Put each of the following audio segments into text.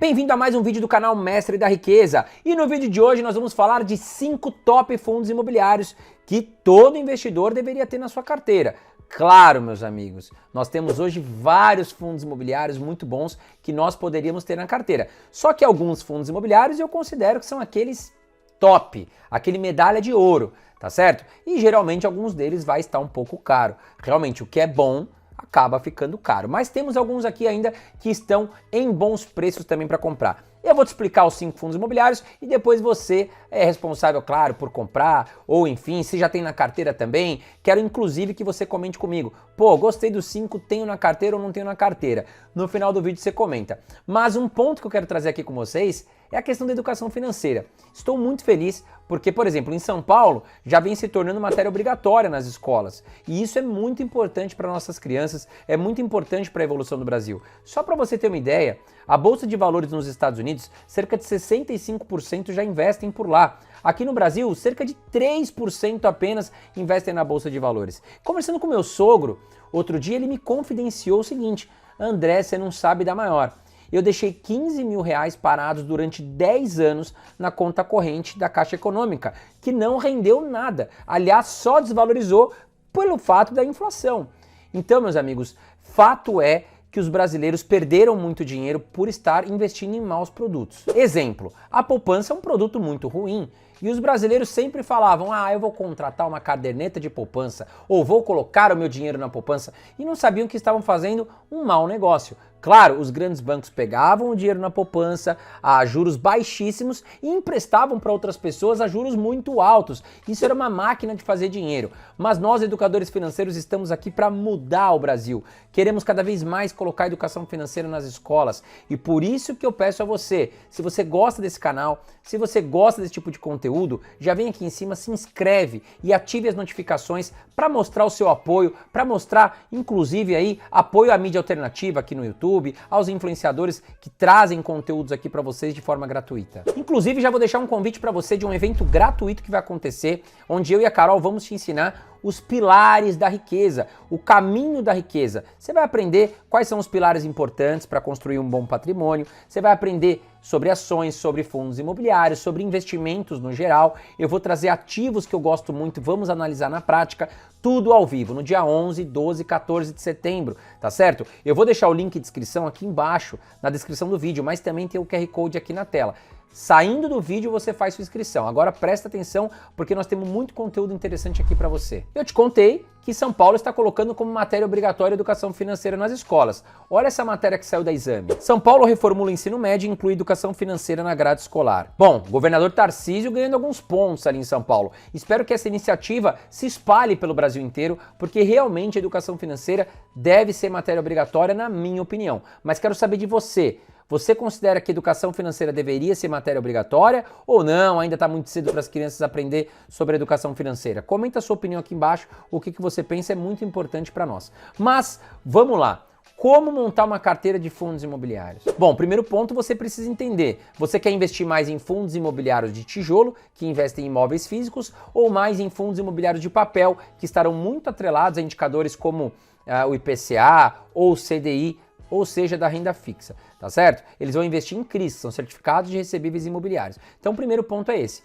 Bem-vindo a mais um vídeo do canal Mestre da Riqueza. E no vídeo de hoje nós vamos falar de 5 top fundos imobiliários que todo investidor deveria ter na sua carteira. Claro, meus amigos, nós temos hoje vários fundos imobiliários muito bons que nós poderíamos ter na carteira. Só que alguns fundos imobiliários eu considero que são aqueles top, aquele medalha de ouro, tá certo? E geralmente alguns deles vai estar um pouco caro. Realmente o que é bom acaba ficando caro. Mas temos alguns aqui ainda que estão em bons preços também para comprar. Eu vou te explicar os 5 fundos imobiliários e depois você é responsável, claro, por comprar, ou enfim, se já tem na carteira também. Quero inclusive que você comente comigo. Pô, gostei dos 5, tenho na carteira ou não tenho na carteira? No final do vídeo você comenta. Mas um ponto que eu quero trazer aqui com vocês é a questão da educação financeira. Estou muito feliz porque, por exemplo, em São Paulo já vem se tornando matéria obrigatória nas escolas. E isso é muito importante para nossas crianças, é muito importante para a evolução do Brasil. Só para você ter uma ideia, a Bolsa de Valores nos Estados Unidos, cerca de 65% já investem por lá. Aqui no Brasil, cerca de 3% apenas investem na Bolsa de Valores. Conversando com meu sogro, outro dia ele me confidenciou o seguinte: André, você não sabe da maior. Eu deixei 15 mil reais parados durante 10 anos na conta corrente da Caixa Econômica, que não rendeu nada. Aliás, só desvalorizou pelo fato da inflação. Então, meus amigos, fato é que os brasileiros perderam muito dinheiro por estar investindo em maus produtos. Exemplo, a poupança é um produto muito ruim e os brasileiros sempre falavam: eu vou contratar uma caderneta de poupança ou vou colocar o meu dinheiro na poupança, e não sabiam que estavam fazendo um mau negócio. Claro, os grandes bancos pegavam o dinheiro na poupança a juros baixíssimos e emprestavam para outras pessoas a juros muito altos. Isso era uma máquina de fazer dinheiro. Mas nós, educadores financeiros, estamos aqui para mudar o Brasil. Queremos cada vez mais colocar a educação financeira nas escolas. E por isso que eu peço a você, se você gosta desse canal, se você gosta desse tipo de conteúdo, já vem aqui em cima, se inscreve e ative as notificações para mostrar o seu apoio, para mostrar, inclusive, aí apoio à mídia alternativa aqui no YouTube, aos influenciadores que trazem conteúdos aqui para vocês de forma gratuita. Inclusive, já vou deixar um convite para você de um evento gratuito que vai acontecer, onde eu e a Carol vamos te ensinar os pilares da riqueza, o caminho da riqueza. Você vai aprender quais são os pilares importantes para construir um bom patrimônio, você vai aprender sobre ações, sobre fundos imobiliários, sobre investimentos no geral. Eu vou trazer ativos que eu gosto muito, vamos analisar na prática, tudo ao vivo, no dia 11, 12 e 14 de setembro, tá certo? Eu vou deixar o link de inscrição aqui embaixo, na descrição do vídeo, mas também tem o QR Code aqui na tela. Saindo do vídeo você faz sua inscrição. Agora presta atenção porque nós temos muito conteúdo interessante aqui para você. Eu te contei que São Paulo está colocando como matéria obrigatória a educação financeira nas escolas. Olha essa matéria que saiu da Exame. São Paulo reformula o ensino médio e inclui educação financeira na grade escolar. Bom, governador Tarcísio ganhando alguns pontos ali em São Paulo. Espero que essa iniciativa se espalhe pelo Brasil inteiro, porque realmente a educação financeira deve ser matéria obrigatória, na minha opinião. Mas quero saber de você. Você considera que educação financeira deveria ser matéria obrigatória ou não? Ainda está muito cedo para as crianças aprender sobre educação financeira? Comenta a sua opinião aqui embaixo, o que você pensa é muito importante para nós. Mas vamos lá. Como montar uma carteira de fundos imobiliários? Bom, primeiro ponto, você precisa entender. Você quer investir mais em fundos imobiliários de tijolo, que investem em imóveis físicos, ou mais em fundos imobiliários de papel, que estarão muito atrelados a indicadores como o IPCA ou o CDI, ou seja, da renda fixa, tá certo? Eles vão investir em CRIs, são certificados de recebíveis imobiliários. Então o primeiro ponto é esse.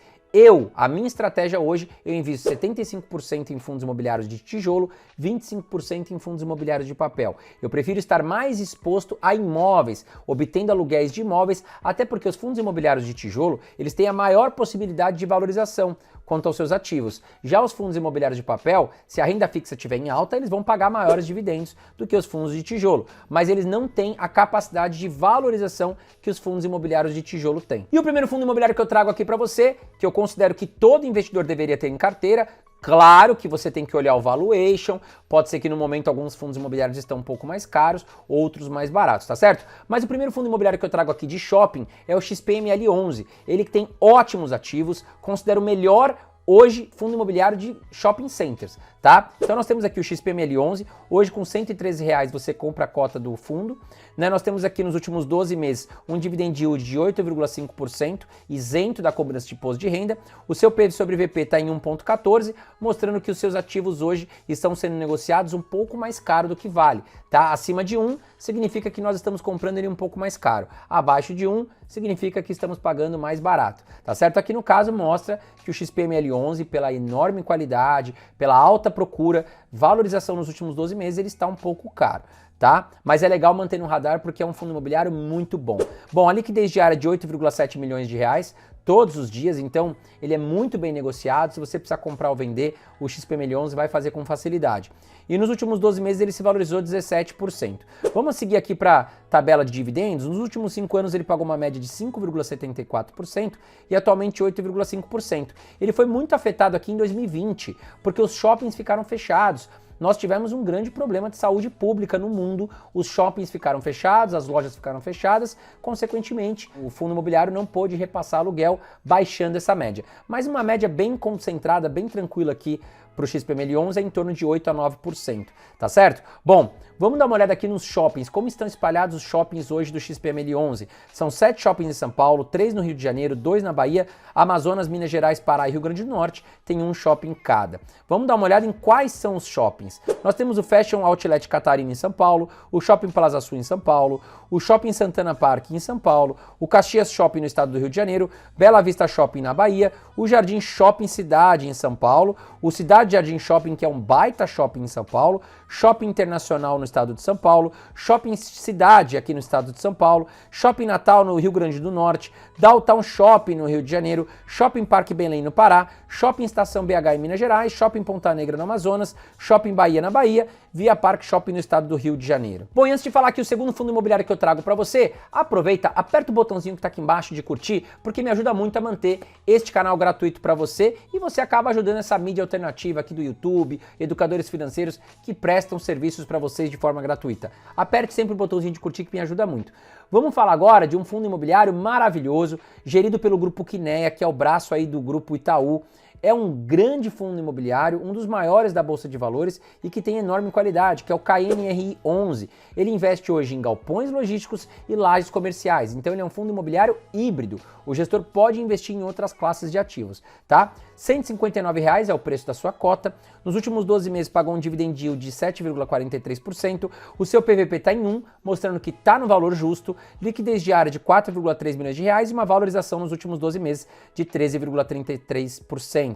A minha estratégia hoje, eu invisto 75% em fundos imobiliários de tijolo, 25% em fundos imobiliários de papel. Eu prefiro estar mais exposto a imóveis, obtendo aluguéis de imóveis, até porque os fundos imobiliários de tijolo, eles têm a maior possibilidade de valorização quanto aos seus ativos. Já os fundos imobiliários de papel, se a renda fixa estiver em alta, eles vão pagar maiores dividendos do que os fundos de tijolo, mas eles não têm a capacidade de valorização que os fundos imobiliários de tijolo têm. E o primeiro fundo imobiliário que eu trago aqui para você, que eu considero que todo investidor deveria ter em carteira, claro que você tem que olhar o valuation, pode ser que no momento alguns fundos imobiliários estão um pouco mais caros, outros mais baratos, tá certo? Mas o primeiro fundo imobiliário que eu trago aqui de shopping é o XPML11, ele que tem ótimos ativos, considero o melhor hoje fundo imobiliário de shopping centers, tá? Então nós temos aqui o XPML11, hoje com R$113 você compra a cota do fundo, né? Nós temos aqui nos últimos 12 meses um dividend yield de 8,5%, isento da cobrança de imposto de renda, o seu PV sobre VP está em 1,14, mostrando que os seus ativos hoje estão sendo negociados um pouco mais caro do que vale, tá? Acima de 1 significa que nós estamos comprando ele um pouco mais caro, abaixo de 1 significa que estamos pagando mais barato, tá certo? Aqui no caso mostra que o XPML11, pela enorme qualidade, pela alta procura, valorização nos últimos 12 meses, ele está um pouco caro, tá? Mas é legal manter no radar porque é um fundo imobiliário muito bom. Bom, a liquidez diária é de 8,7 milhões de reais, todos os dias, então ele é muito bem negociado. Se você precisar comprar ou vender, o XPML11 vai fazer com facilidade. E nos últimos 12 meses ele se valorizou 17%. Vamos seguir aqui para a tabela de dividendos. Nos últimos 5 anos ele pagou uma média de 5,74% e atualmente 8,5%. Ele foi muito afetado aqui em 2020, porque os shoppings ficaram fechados. Nós tivemos um grande problema de saúde pública no mundo, os shoppings ficaram fechados, as lojas ficaram fechadas, consequentemente, o fundo imobiliário não pôde repassar aluguel, baixando essa média. Mas uma média bem concentrada, bem tranquila aqui para o XPML11 é em torno de 8 a 9%, tá certo? Bom, vamos dar uma olhada aqui nos shoppings, como estão espalhados os shoppings hoje do XPML11. São 7 shoppings em São Paulo, 3 no Rio de Janeiro, 2 na Bahia, Amazonas, Minas Gerais, Pará e Rio Grande do Norte, tem um shopping cada. Vamos dar uma olhada em quais são os shoppings. Nós temos o Fashion Outlet Catarina em São Paulo, o Shopping Plaza Sul em São Paulo, o Shopping Santana Park em São Paulo, o Caxias Shopping no estado do Rio de Janeiro, Bela Vista Shopping na Bahia, o Jardim Shopping Cidade em São Paulo, o Cidade Jardim Shopping, que é um baita shopping em São Paulo, Shopping Internacional no estado de São Paulo, Shopping Cidade aqui no estado de São Paulo, Shopping Natal no Rio Grande do Norte, Downtown Shopping no Rio de Janeiro, Shopping Parque Belém no Pará, Shopping Estação BH em Minas Gerais, Shopping Ponta Negra no Amazonas, Shopping Bahia na Bahia, Via Parque Shopping no estado do Rio de Janeiro. Bom, e antes de falar aqui o segundo fundo imobiliário que eu trago para você, aproveita, aperta o botãozinho que está aqui embaixo de curtir, porque me ajuda muito a manter este canal gratuito para você e você acaba ajudando essa mídia alternativa aqui do YouTube, educadores financeiros que prestam serviços para vocês de forma gratuita. Aperte sempre o botãozinho de curtir que me ajuda muito. Vamos falar agora de um fundo imobiliário maravilhoso, gerido pelo Grupo Kinea, que é o braço aí do Grupo Itaú. É um grande fundo imobiliário, um dos maiores da Bolsa de Valores e que tem enorme qualidade, que é o KNRI 11. Ele investe hoje em galpões logísticos e lajes comerciais, então ele é um fundo imobiliário híbrido. O gestor pode investir em outras classes de ativos, tá? R$ 159,00 é o preço da sua cota. Nos últimos 12 meses pagou um dividend yield de 7,43%. O seu PVP está em 1, mostrando que está no valor justo. Liquidez diária de 4,3 milhões de reais e uma valorização nos últimos 12 meses de 13,33%.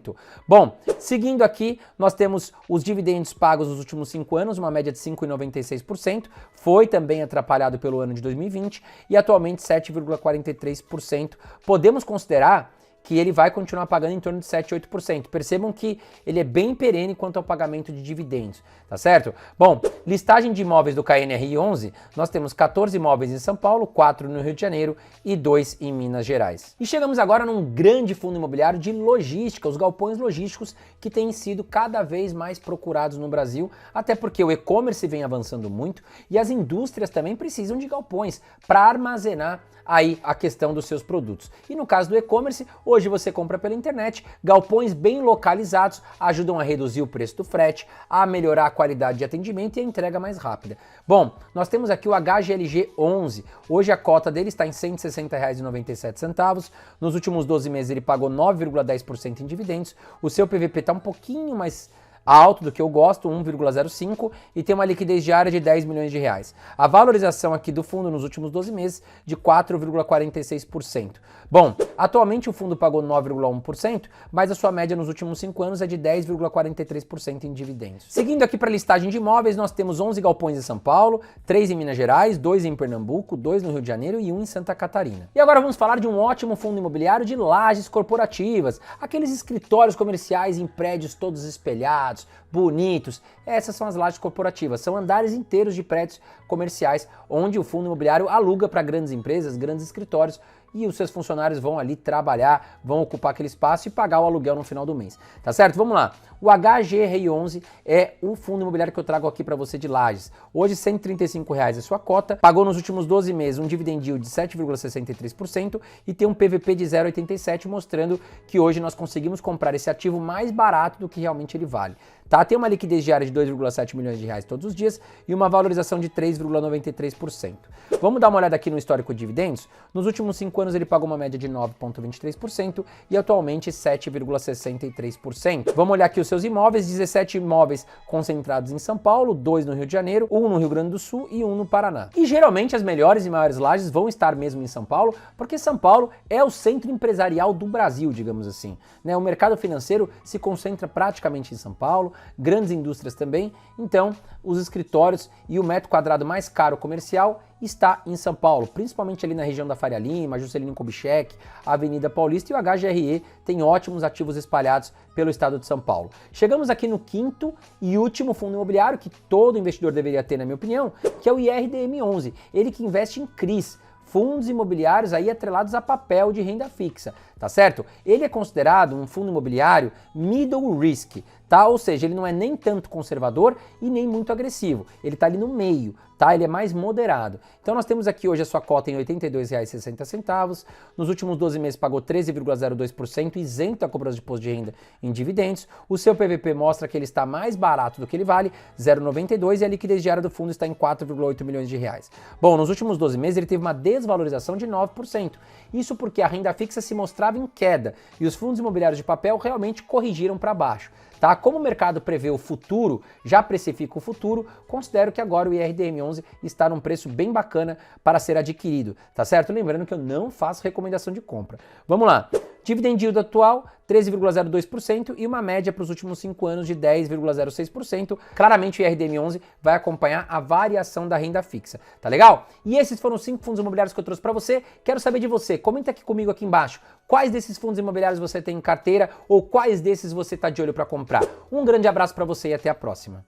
Bom, seguindo aqui, nós temos os dividendos pagos nos últimos 5 anos, uma média de 5,96%. Foi também atrapalhado pelo ano de 2020 e atualmente 7,43%. Podemos considerar que ele vai continuar pagando em torno de 7, 8%. Percebam que ele é bem perene quanto ao pagamento de dividendos, tá certo? Bom, listagem de imóveis do KNRI 11, nós temos 14 imóveis em São Paulo, 4 no Rio de Janeiro e 2 em Minas Gerais. E chegamos agora num grande fundo imobiliário de logística, os galpões logísticos que têm sido cada vez mais procurados no Brasil, até porque o e-commerce vem avançando muito e as indústrias também precisam de galpões para armazenar aí a questão dos seus produtos. E no caso do e-commerce, hoje você compra pela internet, galpões bem localizados ajudam a reduzir o preço do frete, a melhorar a qualidade de atendimento e a entrega mais rápida. Bom, nós temos aqui o HGLG 11, hoje a cota dele está em R$ 160,97, nos últimos 12 meses ele pagou 9,10% em dividendos, o seu PVP está um pouquinho mais alto do que eu gosto, 1,05, e tem uma liquidez diária de 10 milhões de reais. A valorização aqui do fundo nos últimos 12 meses de 4,46%. Bom, atualmente o fundo pagou 9,1%, mas a sua média nos últimos 5 anos é de 10,43% em dividendos. Seguindo aqui para a listagem de imóveis, nós temos 11 galpões em São Paulo, 3 em Minas Gerais, 2 em Pernambuco, 2 no Rio de Janeiro e 1 em Santa Catarina. E agora vamos falar de um ótimo fundo imobiliário de lajes corporativas, aqueles escritórios comerciais em prédios todos espelhados, bonitos. Essas são as lajes corporativas, são andares inteiros de prédios comerciais onde o fundo imobiliário aluga para grandes empresas, grandes escritórios e os seus funcionários vão ali trabalhar, vão ocupar aquele espaço e pagar o aluguel no final do mês, tá certo? Vamos lá. O HGRI11 é o fundo imobiliário que eu trago aqui para você de Lages. Hoje R$ 135,00 é sua cota, pagou nos últimos 12 meses um dividend yield de 7,63% e tem um PVP de 0,87, mostrando que hoje nós conseguimos comprar esse ativo mais barato do que realmente ele vale, tá? Tem uma liquidez diária de 2,7 milhões de reais todos os dias e uma valorização de 3,93%. Vamos dar uma olhada aqui no histórico de dividendos? Nos últimos 5 anos ele pagou uma média de 9,23% e atualmente 7,63%. Vamos olhar aqui os seus imóveis, 17 imóveis concentrados em São Paulo, 2 no Rio de Janeiro, 1 no Rio Grande do Sul e 1 no Paraná. E geralmente as melhores e maiores lajes vão estar mesmo em São Paulo, porque São Paulo é o centro empresarial do Brasil, digamos assim, né? O mercado financeiro se concentra praticamente em São Paulo, grandes indústrias também, então os escritórios e o metro quadrado mais caro comercial está em São Paulo, principalmente ali na região da Faria Lima, Juscelino Kubitschek, Avenida Paulista, e o HGRE tem ótimos ativos espalhados pelo estado de São Paulo. Chegamos aqui no quinto e último fundo imobiliário que todo investidor deveria ter, na minha opinião, que é o IRDM11, ele que investe em CRIs, fundos imobiliários aí atrelados a papel de renda fixa, tá certo? Ele é considerado um fundo imobiliário middle risk, tá? Ou seja, ele não é nem tanto conservador e nem muito agressivo, ele tá ali no meio, tá? Ele é mais moderado. Então nós temos aqui hoje a sua cota em R$ 82,60, nos últimos 12 meses pagou 13,02%, isento a cobrança de imposto de renda em dividendos, o seu PVP mostra que ele está mais barato do que ele vale, 0,92, e a liquidez diária do fundo está em 4,8 milhões de reais. Bom, nos últimos 12 meses ele teve uma desvalorização de 9%, isso porque a renda fixa se mostrava em queda e os fundos imobiliários de papel realmente corrigiram para baixo. Tá? Como o mercado prevê o futuro, já precifica o futuro, considero que agora o IRDM11 está num preço bem bacana para ser adquirido, tá certo? Lembrando que eu não faço recomendação de compra. Vamos lá. Dividend yield atual, 13,02% e uma média para os últimos 5 anos de 10,06%. Claramente o IRDM11 vai acompanhar a variação da renda fixa, tá legal? E esses foram os 5 fundos imobiliários que eu trouxe para você. Quero saber de você, comenta aqui comigo aqui embaixo, quais desses fundos imobiliários você tem em carteira ou quais desses você está de olho para comprar. Um grande abraço para você e até a próxima.